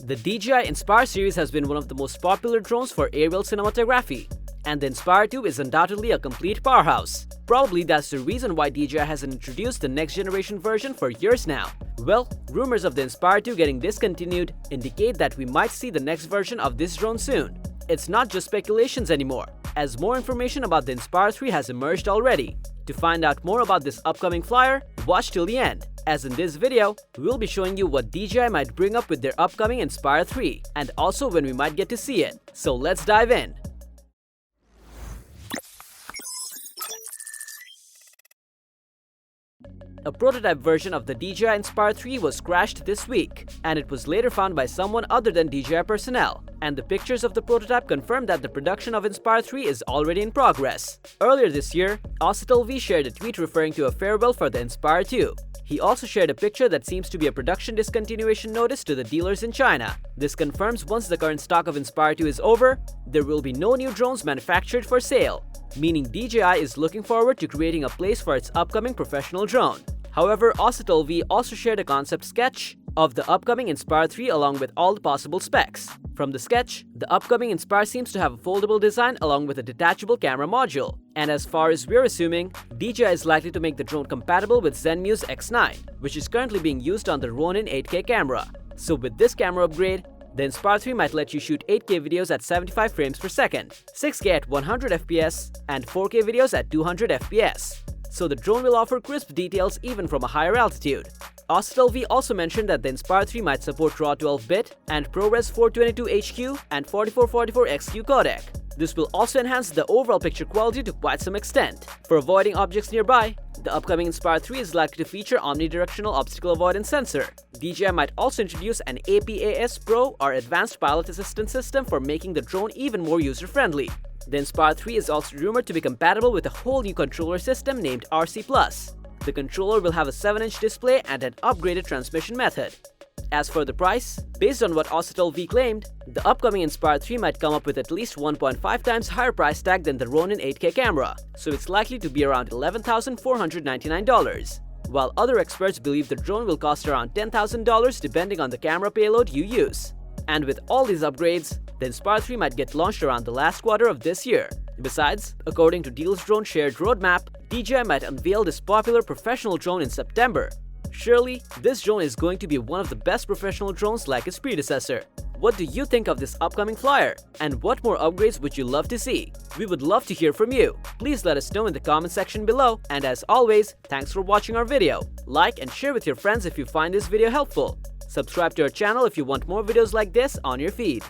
The DJI Inspire series has been one of the most popular drones for aerial cinematography, and the Inspire 2 is undoubtedly a complete powerhouse. Probably that's the reason why DJI hasn't introduced the next generation version for years now. Well, rumors of the Inspire 2 getting discontinued indicate that we might see the next version of this drone soon. It's not just speculations anymore, as more information about the Inspire 3 has emerged already. To find out more about this upcoming flyer, watch till the end, as in this video, we'll be showing you what DJI might bring up with their upcoming Inspire 3, and also when we might get to see it. So let's dive in. A prototype version of the DJI Inspire 3 was crashed this week, and it was later found by someone other than DJI personnel, and the pictures of the prototype confirmed that the production of Inspire 3 is already in progress. Earlier this year, cinematography shared a tweet referring to a farewell for the Inspire 2. He also shared a picture that seems to be a production discontinuation notice to the dealers in China. This confirms once the current stock of Inspire 2 is over, there will be no new drones manufactured for sale, meaning DJI is looking forward to creating a place for its upcoming professional drone. However, cinematography also shared a concept sketch of the upcoming Inspire 3 along with all the possible specs. From the sketch, the upcoming Inspire seems to have a foldable design along with a detachable camera module. And as far as we're assuming, DJI is likely to make the drone compatible with Zenmuse X9, which is currently being used on the Ronin 8K camera. So with this camera upgrade, the Inspire 3 might let you shoot 8K videos at 75 frames per second, 6K at 100 FPS, and 4K videos at 200 FPS. So the drone will offer crisp details even from a higher altitude. cinematography also mentioned that the Inspire 3 might support RAW 12-bit and ProRes 422HQ and 4444XQ codec. This will also enhance the overall picture quality to quite some extent. For avoiding objects nearby, the upcoming Inspire 3 is likely to feature omnidirectional obstacle avoidance sensor. DJI might also introduce an APAS Pro or Advanced Pilot Assistance System for making the drone even more user-friendly. The Inspire 3 is also rumored to be compatible with a whole new controller system named RC+. The controller will have a 7-inch display and an upgraded transmission method. As for the price, based on what cinematography claimed, the upcoming Inspire 3 might come up with at least 1.5 times higher price tag than the Ronin 8K camera, so it's likely to be around $11,499. While other experts believe the drone will cost around $10,000 depending on the camera payload you use. And with all these upgrades, the Inspire 3 might get launched around the last quarter of this year. Besides, according to Deal's Drone shared roadmap, DJI might unveil this popular professional drone in September. Surely, this drone is going to be one of the best professional drones like its predecessor. What do you think of this upcoming flyer? And what more upgrades would you love to see? We would love to hear from you. Please let us know in the comment section below, and as always, thanks for watching our video. Like and share with your friends if you find this video helpful. Subscribe to our channel if you want more videos like this on your feed.